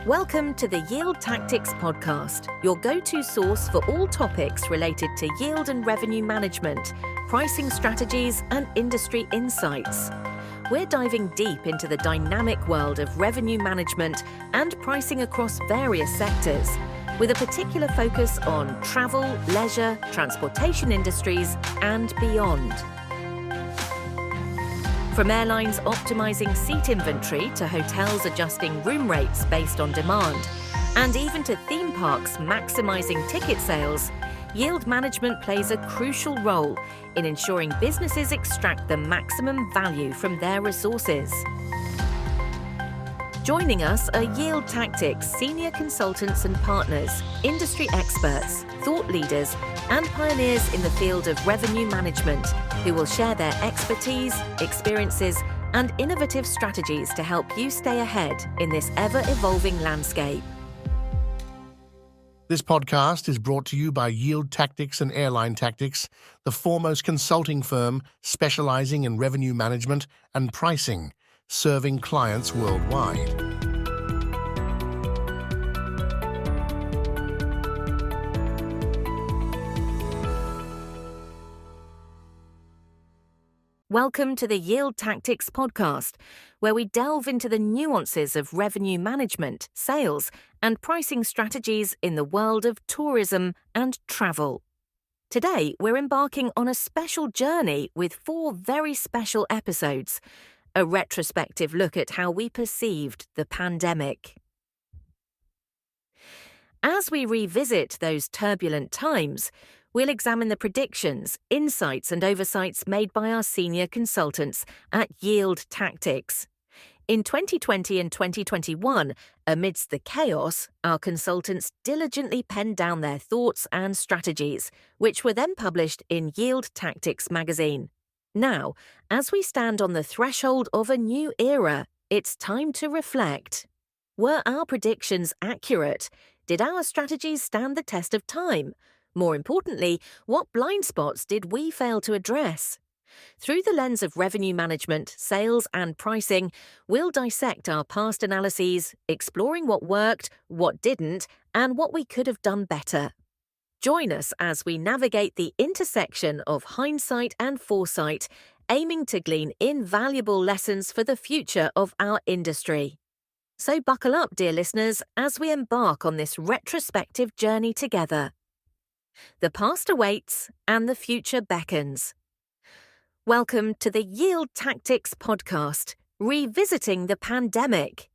Welcome to the Yield Tactics podcast, your go-to source for all topics related to yield and revenue management, pricing strategies, and industry insights. We're diving deep into the dynamic world of revenue management and pricing across various sectors, with a particular focus on travel, leisure, transportation industries, and beyond. From airlines optimizing seat inventory to hotels adjusting room rates based on demand, and even to theme parks maximizing ticket sales, yield management plays a crucial role in ensuring businesses extract the maximum value from their resources. Joining us are Yield Tactics senior consultants and partners, industry experts, thought leaders, and pioneers in the field of revenue management, who will share their expertise, experiences, and innovative strategies to help you stay ahead in this ever-evolving landscape. This podcast is brought to you by Yield Tactics and Airline Tactics, the foremost consulting firm specializing in revenue management and pricing, serving clients worldwide. Welcome to the Yield Tactics podcast, where we delve into the nuances of revenue management, sales, and pricing strategies in the world of tourism and travel. Today, we're embarking on a special journey with 4 very special episodes, a retrospective look at how we perceived the pandemic. As we revisit those turbulent times, we'll examine the predictions, insights, and oversights made by our senior consultants at Yield Tactics. In 2020 and 2021, amidst the chaos, our consultants diligently penned down their thoughts and strategies, which were then published in Yield Tactics magazine. Now, as we stand on the threshold of a new era, it's time to reflect. Were our predictions accurate? Did our strategies stand the test of time? More importantly, what blind spots did we fail to address? Through the lens of revenue management, sales, and pricing, we'll dissect our past analyses, exploring what worked, what didn't, and what we could have done better. Join us as we navigate the intersection of hindsight and foresight, aiming to glean invaluable lessons for the future of our industry. So buckle up, dear listeners, as we embark on this retrospective journey together. The past awaits and the future beckons. Welcome to the Yield Tactics podcast, revisiting the pandemic.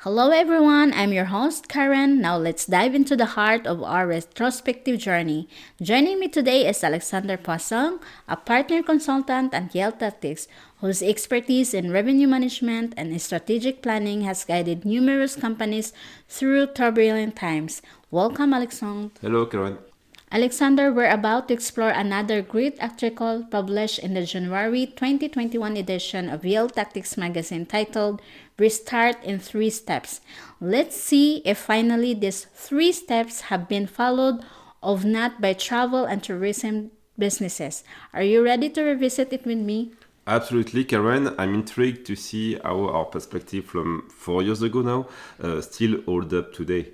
Hello everyone, I'm your host Karen. Now let's dive into the heart of our retrospective journey. Joining me today is Alexander Poisson, a partner consultant at Yield Tactics, whose expertise in revenue management and strategic planning has guided numerous companies through turbulent times. Welcome, Alexander. Hello, Karen. Alexander, we're about to explore another great article published in the January 2021 edition of Yield Tactics magazine titled Restart in 3 Steps. Let's see if finally these 3 steps have been followed, if not by travel and tourism businesses. Are you ready to revisit it with me? Absolutely, Karen. I'm intrigued to see how our perspective from 4 years ago now still hold up today.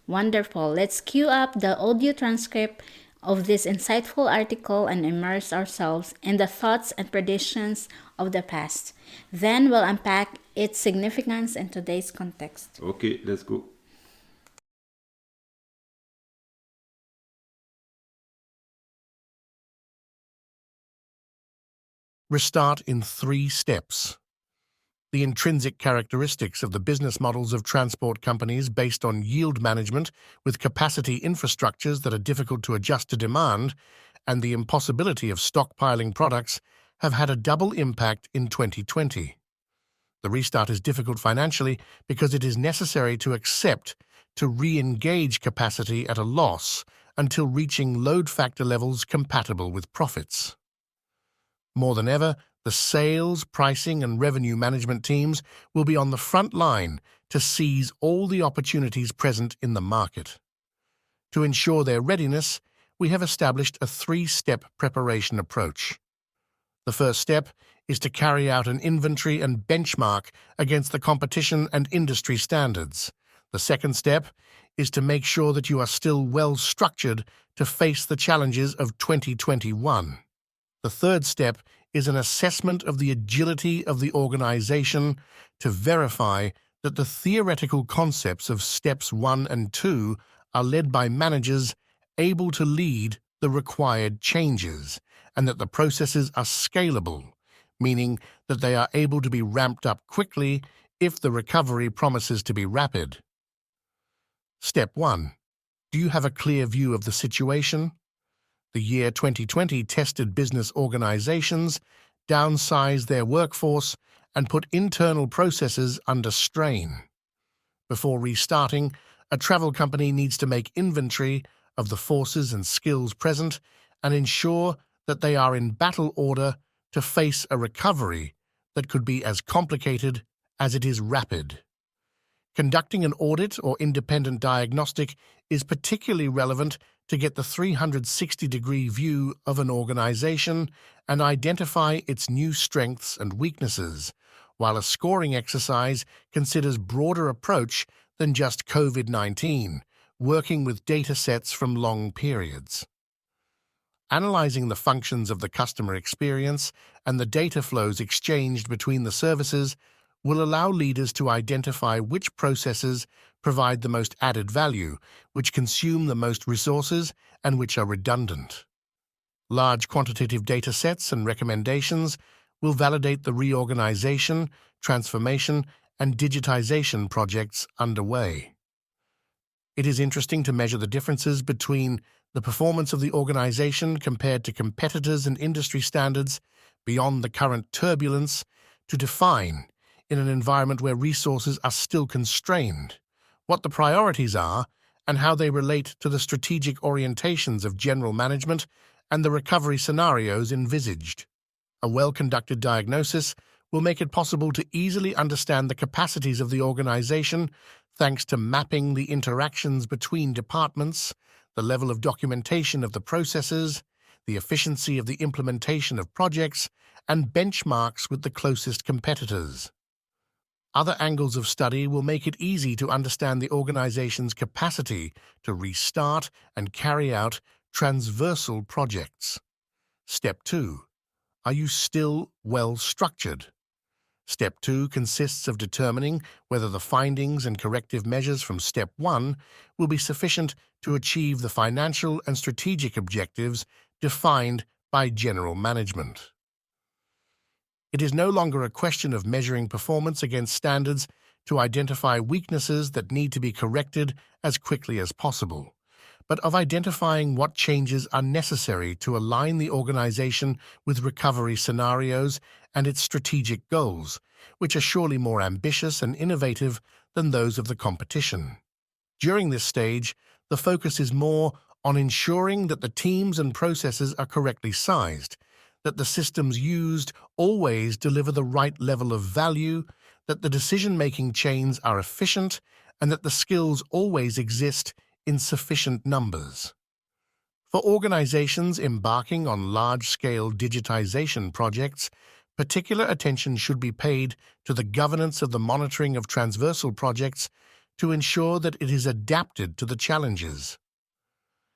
Wonderful. Let's cue up the audio transcript of this insightful article and immerse ourselves in the thoughts and predictions of the past. Then we'll unpack its significance in today's context. Okay, let's go. Restart in 3 steps. The intrinsic characteristics of the business models of transport companies based on yield management with capacity infrastructures that are difficult to adjust to demand and the impossibility of stockpiling products have had a double impact in 2020. The restart is difficult financially because it is necessary to accept to re-engage capacity at a loss until reaching load factor levels compatible with profits. More than ever, the sales, pricing, and revenue management teams will be on the front line to seize all the opportunities present in the market. To ensure their readiness, we have established a 3-step preparation approach. The first step is to carry out an inventory and benchmark against the competition and industry standards. The second step is to make sure that you are still well structured to face the challenges of 2021. The third step is an assessment of the agility of the organization to verify that the theoretical concepts of steps 1 and 2 are led by managers able to lead the required changes, and that the processes are scalable, meaning that they are able to be ramped up quickly if the recovery promises to be rapid. Step 1. Do you have a clear view of the situation? The year 2020 tested business organizations, downsized their workforce, and put internal processes under strain. Before restarting, a travel company needs to make inventory of the forces and skills present and ensure that they are in battle order to face a recovery that could be as complicated as it is rapid. Conducting an audit or independent diagnostic is particularly relevant to get the 360-degree view of an organization and identify its new strengths and weaknesses, while a scoring exercise considers broader approach than just COVID-19, working with data sets from long periods. Analyzing the functions of the customer experience and the data flows exchanged between the services will allow leaders to identify which processes provide the most added value, which consume the most resources, and which are redundant. Large quantitative data sets and recommendations will validate the reorganization, transformation, and digitization projects underway. It is interesting to measure the differences between the performance of the organization compared to competitors and industry standards beyond the current turbulence to define, in an environment where resources are still constrained, what the priorities are and how they relate to the strategic orientations of general management and the recovery scenarios envisaged. A well-conducted diagnosis will make it possible to easily understand the capacities of the organization thanks to mapping the interactions between departments, the level of documentation of the processes, the efficiency of the implementation of projects, and benchmarks with the closest competitors. Other angles of study will make it easy to understand the organization's capacity to restart and carry out transversal projects. Step 2. Are you still well structured? Step 2 consists of determining whether the findings and corrective measures from Step 1 will be sufficient to achieve the financial and strategic objectives defined by general management. It is no longer a question of measuring performance against standards to identify weaknesses that need to be corrected as quickly as possible, but of identifying what changes are necessary to align the organization with recovery scenarios and its strategic goals, which are surely more ambitious and innovative than those of the competition. During this stage, the focus is more on ensuring that the teams and processes are correctly sized, that the systems used always deliver the right level of value, that the decision-making chains are efficient, and that the skills always exist in sufficient numbers. For organizations embarking on large-scale digitization projects, particular attention should be paid to the governance of the monitoring of transversal projects to ensure that it is adapted to the challenges.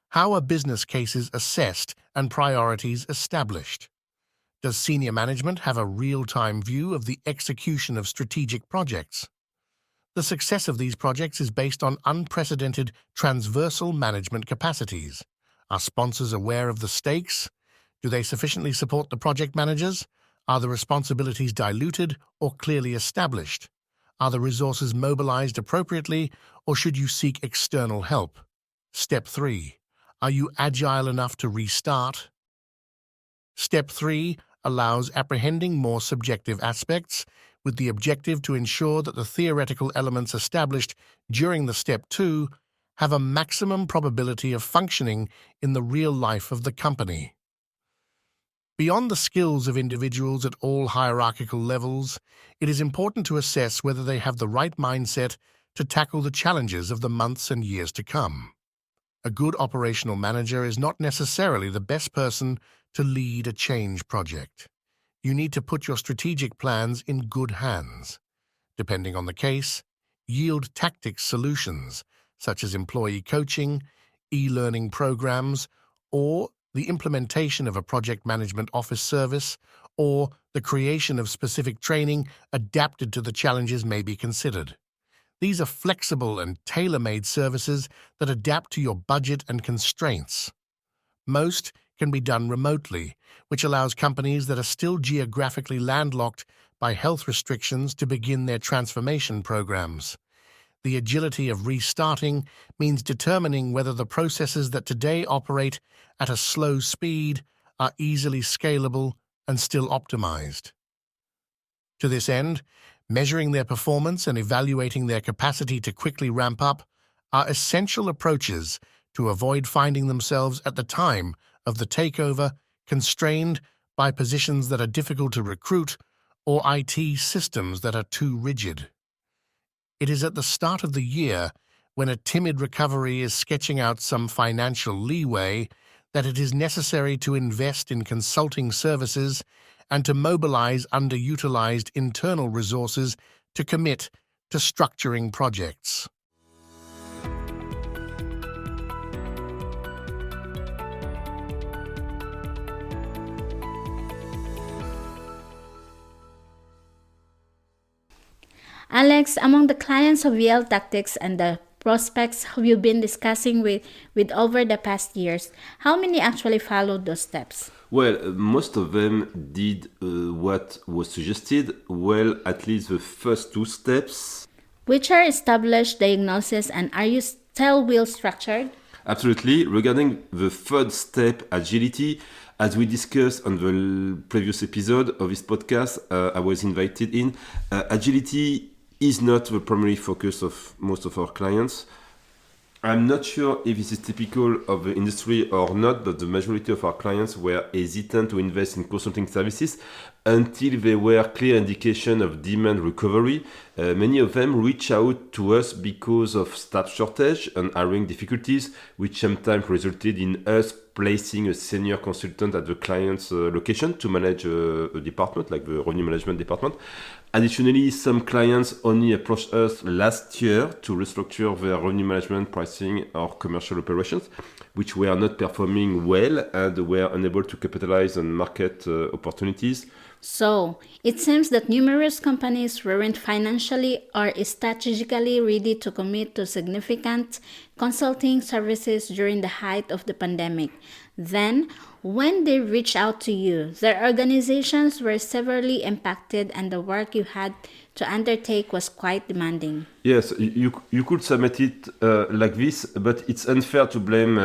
How are business cases assessed and priorities established? Does senior management have a real-time view of the execution of strategic projects? The success of these projects is based on unprecedented transversal management capacities. Are sponsors aware of the stakes? Do they sufficiently support the project managers? Are the responsibilities diluted or clearly established? Are the resources mobilized appropriately, or should you seek external help? Step 3. Are you agile enough to restart? Step 3 allows apprehending more subjective aspects, with the objective to ensure that the theoretical elements established during the Step 2 have a maximum probability of functioning in the real life of the company. Beyond the skills of individuals at all hierarchical levels, it is important to assess whether they have the right mindset to tackle the challenges of the months and years to come. A good operational manager is not necessarily the best person to lead a change project. you need to put your strategic plans in good hands. Depending on the case, yield tactics solutions, such as employee coaching, e-learning programs, or the implementation of a project management office service, or the creation of specific training adapted to the challenges may be considered. These are flexible and tailor-made services that adapt to your budget and constraints. Most can be done remotely, which allows companies that are still geographically landlocked by health restrictions to begin their transformation programs. The agility of restarting means determining whether the processes that today operate at a slow speed are easily scalable and still optimized. To this end, measuring their performance and evaluating their capacity to quickly ramp up are essential approaches to avoid finding themselves at the time of the takeover constrained by positions that are difficult to recruit or IT systems that are too rigid. It is at the start of the year, when a timid recovery is sketching out some financial leeway, that it is necessary to invest in consulting services and to mobilize underutilized internal resources to commit to structuring projects. Alex, among the clients of yield tactics and the prospects who you've been discussing with over the past years, how many actually followed those steps? Well, most of them did what was suggested, well, at least the first two steps. Which are established diagnosis, and are you still well structured? Absolutely. Regarding the third step, agility, as we discussed on the previous episode of this podcast, I was invited in. Agility is not the primary focus of most of our clients. I'm not sure if this is typical of the industry or not, but the majority of our clients were hesitant to invest in consulting services until there were clear indication of demand recovery. Many of them reach out to us because of staff shortage and hiring difficulties, which sometimes resulted in us placing a senior consultant at the client's location to manage a department, like the revenue management department. Additionally, some clients only approached us last year to restructure their revenue management, pricing, or commercial operations, which were not performing well and were unable to capitalize on market opportunities. So, it seems that numerous companies weren't financially or strategically ready to commit to significant consulting services during the height of the pandemic. Then, when they reached out to you, their organizations were severely impacted and the work you had to undertake was quite demanding. Yes, you could submit it like this, but it's unfair to blame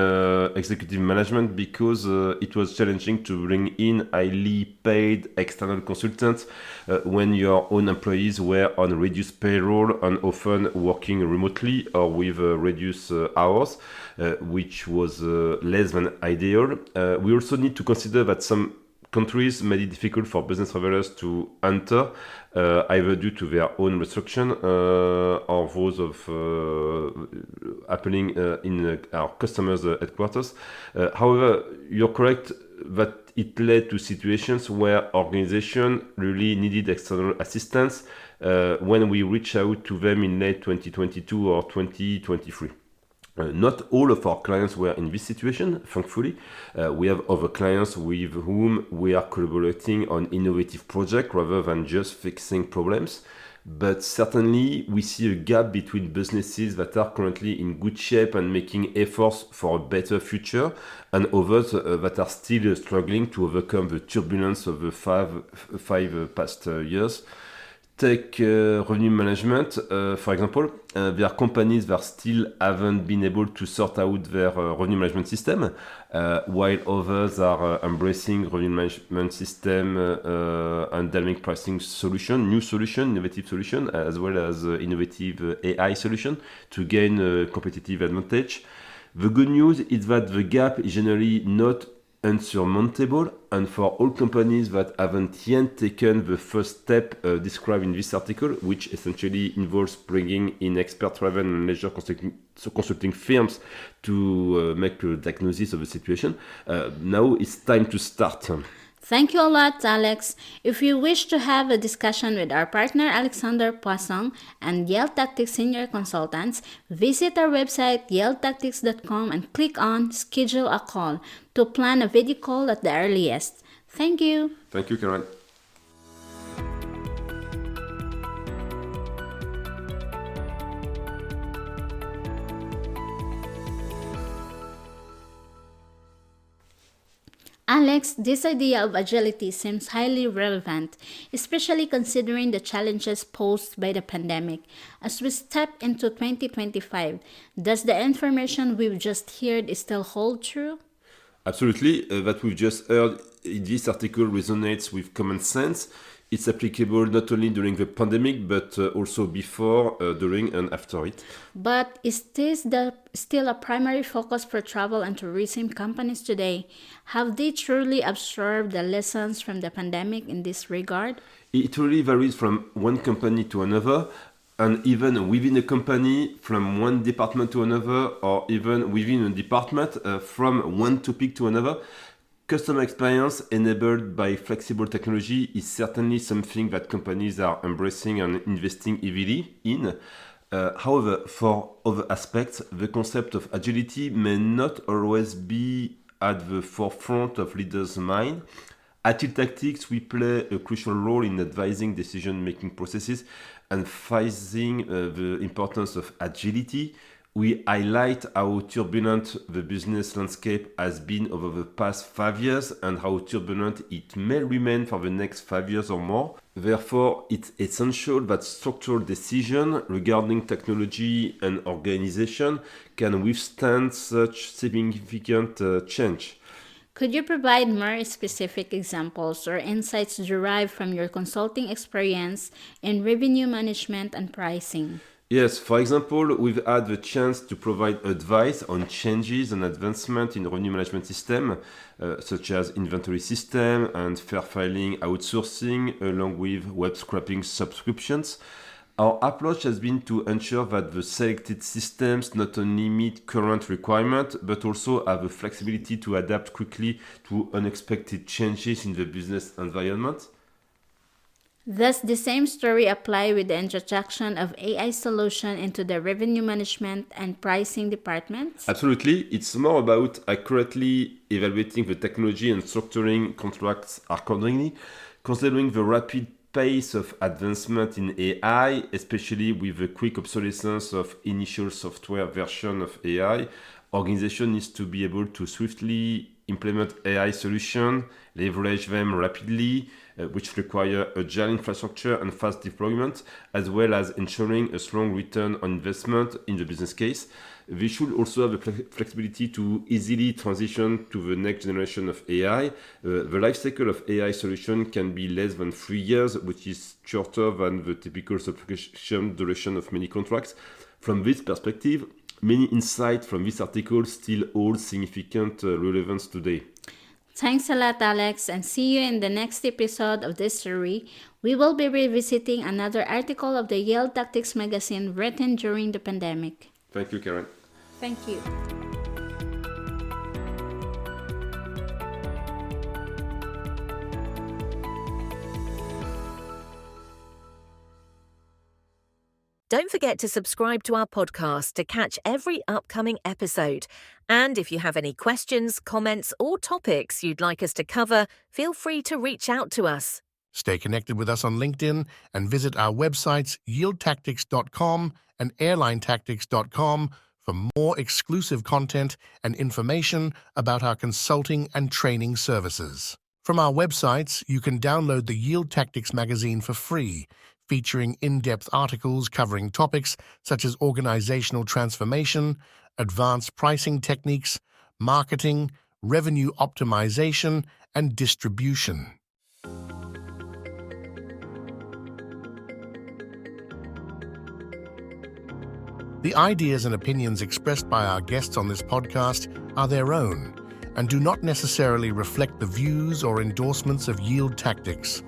executive management because it was challenging to bring in highly paid external consultants when your own employees were on reduced payroll and often working remotely or with reduced hours, which was less than ideal. We also need to consider that some countries made it difficult for business travelers to enter, either due to their own restriction or those of happening in our customers' headquarters. However, you're correct that it led to situations where organizations really needed external assistance when we reached out to them in late 2022 or 2023. Not all of our clients were in this situation, thankfully. We have other clients with whom we are collaborating on innovative projects rather than just fixing problems. But certainly, we see a gap between businesses that are currently in good shape and making efforts for a better future, and others that are still struggling to overcome the turbulence of the five past years. Take revenue management, for example. There are companies that still haven't been able to sort out their revenue management system, while others are embracing revenue management system and dynamic pricing solution, new solution, innovative solution, as well as innovative AI solution to gain a competitive advantage. The good news is that the gap is generally not unsurmountable, and for all companies that haven't yet taken the first step described in this article, which essentially involves bringing in expert travel and leisure consulting firms to make a diagnosis of the situation, now it's time to start. Thank you a lot, Alex. If you wish to have a discussion with our partner Alexander Poisson and Yield Tactics Senior Consultants, visit our website yieldtactics.com and click on Schedule a Call to plan a video call at the earliest. Thank you. Thank you, Karen. Alex, this idea of agility seems highly relevant, especially considering the challenges posed by the pandemic. As we step into 2025, does the information we've just heard still hold true? Absolutely. That we've just heard in this article resonates with common sense. It's applicable not only during the pandemic, but also before, during, and after it. But is this still a primary focus for travel and tourism companies today? Have they truly absorbed the lessons from the pandemic in this regard? It really varies from one company to another, and even within a company, from one department to another, or even within a department, from one topic to another. Customer experience enabled by flexible technology is certainly something that companies are embracing and investing heavily in. However, for other aspects, the concept of agility may not always be at the forefront of leaders' mind. At Yield Tactics, we play a crucial role in advising decision-making processes and emphasizing the importance of agility. We highlight how turbulent the business landscape has been over the past 5 years and how turbulent it may remain for the next 5 years or more. Therefore, it's essential that structural decisions regarding technology and organization can withstand such significant change. Could you provide more specific examples or insights derived from your consulting experience in revenue management and pricing? Yes, for example, we've had the chance to provide advice on changes and advancement in revenue management system, such as inventory system and fair filing outsourcing, along with web scraping subscriptions. Our approach has been to ensure that the selected systems not only meet current requirements, but also have the flexibility to adapt quickly to unexpected changes in the business environment. Does the same story apply with the introduction of AI solution into the revenue management and pricing departments? Absolutely. It's more about accurately evaluating the technology and structuring contracts accordingly, considering the rapid pace of advancement in AI, especially with the quick obsolescence of initial software version of AI. Organization needs to be able to swiftly implement AI solutions, leverage them rapidly, which require agile infrastructure and fast deployment, as well as ensuring a strong return on investment in the business case. We should also have the flexibility to easily transition to the next generation of AI. The life cycle of AI solution can be less than 3 years, which is shorter than the typical subscription duration of many contracts. From this perspective, many insights from this article still hold significant relevance today. Thanks a lot, Alex, and see you in the next episode of this series. We will be revisiting another article of the Yield Tactics magazine written during the pandemic. Thank you, Karen. Thank you. Don't forget to subscribe to our podcast to catch every upcoming episode. And if you have any questions, comments, or topics you'd like us to cover, feel free to reach out to us. Stay connected with us on LinkedIn and visit our websites yieldtactics.com and airlinetactics.com for more exclusive content and information about our consulting and training services. From our websites, you can download the Yield Tactics magazine for free, featuring in-depth articles covering topics such as organizational transformation, advanced pricing techniques, marketing, revenue optimization, and distribution. The ideas and opinions expressed by our guests on this podcast are their own and do not necessarily reflect the views or endorsements of Yield Tactics.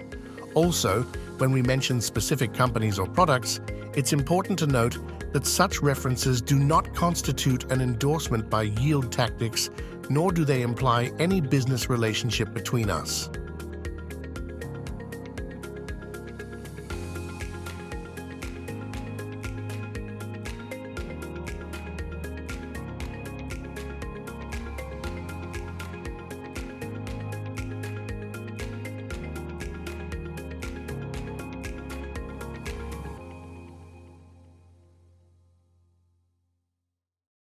Also, when we mention specific companies or products, it's important to note that such references do not constitute an endorsement by Yield Tactics, nor do they imply any business relationship between us.